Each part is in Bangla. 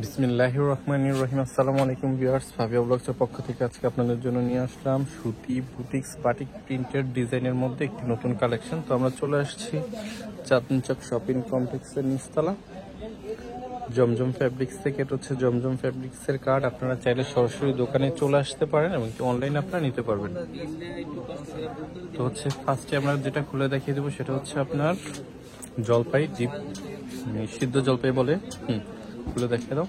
বিসমিল্লাহির রহমানির রহিম। আসসালামু আলাইকুম ভিউয়ার্স, ফাবিয়া ব্লগসের পক্ষ থেকে আজকে আপনাদের জন্য নিয়ে আসলাম সুতি বুটিক্স বাটিক প্রিন্টেড ডিজাইনের মধ্যে একটি নতুন কালেকশন। তো আমরা চলে আসছি চাঁদনী চক শপিং কমপ্লেক্সের নিচতলা জমজম ফ্যাব্রিক্স থেকে। এটা হচ্ছে জমজম ফ্যাব্রিক্সের কার্ড। আপনারা চাইলে সরাসরি দোকানে চলে আসতে পারেন এবং অনলাইনে আপনারা নিতে পারবেন। তো হচ্ছে ফার্স্টে আমরা যেটা খুলে দেখিয়ে দেবো সেটা হচ্ছে আপনার জলপাই ডিপ সিদ্ধ জলপাই বলে। খুলে দেখে দাও।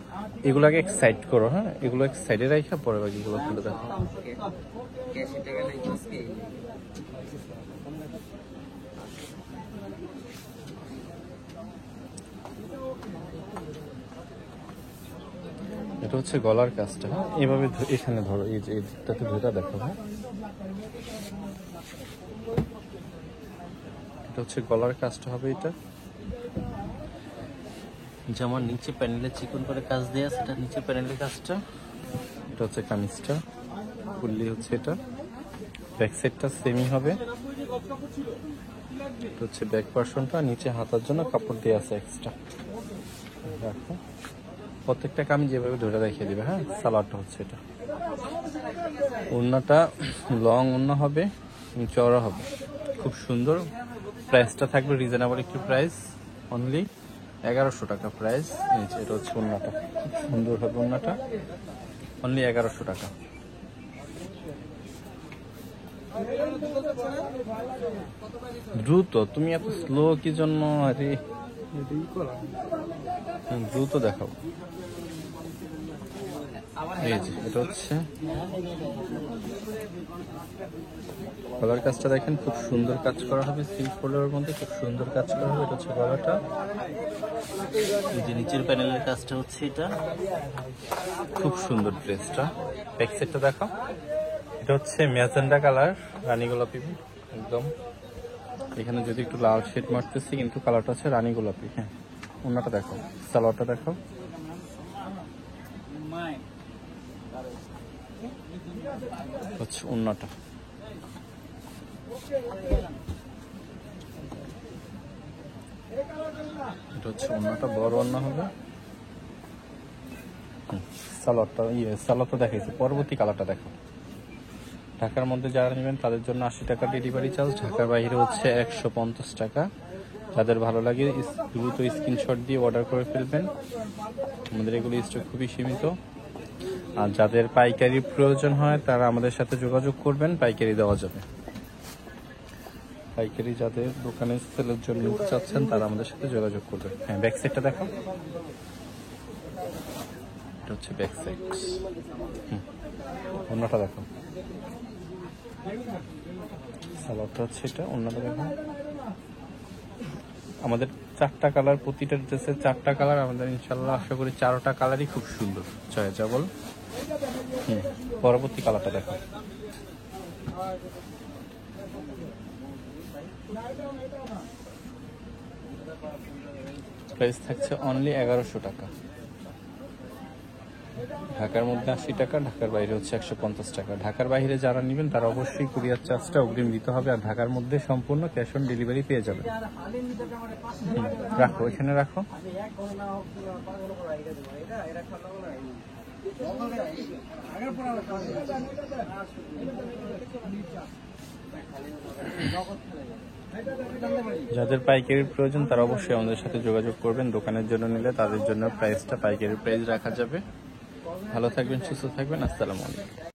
এগুলো আগে এক সাইড করো, হ্যাঁ, এগুলো এক সাইডে রাখা পরে বাকিগুলো খুলে দেখো। এটা হচ্ছে গলার কাজটা, হ্যাঁ, এভাবে এখানে ধরো, এই যে এই দিকটাতে ধরে দেখো। হ্যাঁ, এটা হচ্ছে গলার কাজটা হবে। এটা যেমন নিচে প্যানেলে চিকন করে কাজ দেয়া আছে, এটা নিচে প্যানেলের কাজটা। এটা হচ্ছে কামিজটা, ফুললি হচ্ছে এটা। ব্যাক সাইডটা সেমই হবে। এটা হচ্ছে ব্যাক পার্সনটা, নিচে হাতার জন্য কাপড় দেওয়া আছে এক্সট্রা। দেখো প্রত্যেকটা কামিজ যেভাবে ধরে দেখিয়ে দিবে। হ্যাঁ, সালোয়ারটা হচ্ছে এটা। ওড়নাটা লং ওড়না হবে, চওড়া হবে, খুব সুন্দর। প্রাইসটা থাকবে রিজনেবল একটু প্রাইস, অনলি 1100 টাকা প্রাইস। এটা হচ্ছে ওড়নাটা, খুব সুন্দর হবে ওড়নাটা, অনলি 1100 টাকা। দ্রুত, তুমি এত স্লো কি জন্য? আরে দ্রুত দেখাও। এই যে এটা হচ্ছে গলার কাজটা দেখেন, খুব সুন্দর কাজ করা হবে। সিল্ক ফোল্ডারের মধ্যে খুব সুন্দর কাজ করা হবে। এটা হচ্ছে গলাটা। এই যে নিচের প্যানেলের কাজটা হচ্ছে এটা, খুব সুন্দর ড্রেসটা। ব্যাক সাইডটা দেখো। এটা হচ্ছে ম্যাজেন্ডা কালার, রানী গোলাপি একদম। এখানে যদি একটু লাল শেড মারতেছি, কিন্তু কালারটা হচ্ছে রানী গোলাপি। হ্যাঁ, ওড়নাটা দেখো, সালোয়ারটা দেখো। হচ্ছে ওড়নাটা। এটা হচ্ছে ওড়নাটা, বড় ওড়না হবে। সালোয়ারটা দেখাইছি, পরবর্তী কালারটা দেখো। ঢাকার মধ্যে যারা নেবেন তাদের জন্য 80 টাকা ডেলিভারি চার্জ, ঢাকার বাইরে হচ্ছে 150 টাকা। যাদের ভালো লাগে দ্রুত স্ক্রিনশট দিয়ে অর্ডার করে ফেলবেন। আমাদের এগুলো স্টক খুবই সীমিত। আর যাদের পাইকারি প্রয়োজন হয় তারা আমাদের সাথে যোগাযোগ করবেন, পাইকারি দেওয়া যাবে। পাইকারি যাদের দোকানে সেলের জন্য চাচ্ছেন তারা আমাদের সাথে যোগাযোগ করবেন। হ্যাঁ, ব্যাক সাইডটা দেখো। এটা হচ্ছে ব্যাক সাইড। ওড়নাটা দেখো, সালোয়ারটা হচ্ছে এটা, ওড়নাটা দেখো। আমাদের 4টা কালার, প্রতিটা ড্রেসের 4টা কালার আমাদের ইনশাল্লাহ। আশা করি 4টা কালারই খুব সুন্দর চয়েজেবল। পরবর্তী কালারটা দেখো। প্রাইস থাকছে অনলি 1100 টাকা। ঢাকার মধ্যে 80 টাকা, ঢাকার বাইরে হচ্ছে 150 টাকা। ঢাকার বাইরে যারা নেবেন তারা অবশ্যই কুরিয়ার চার্জটা অগ্রিম দিতে হবে। আর ঢাকার মধ্যে সম্পূর্ণ ক্যাশ অন ডেলিভারি পেয়ে যাবেন। রাখো, এখানে রাখো। যাদের পাইকারির প্রয়োজন তারা অবশ্যই আমাদের সাথে যোগাযোগ করবেন। দোকানের জন্য নিলে তাদের জন্য প্রাইসটা পাইকারি প্রাইস রাখা যাবে। ভালো থাকবেন, সুস্থ থাকবেন। আসসালামু আলাইকুম।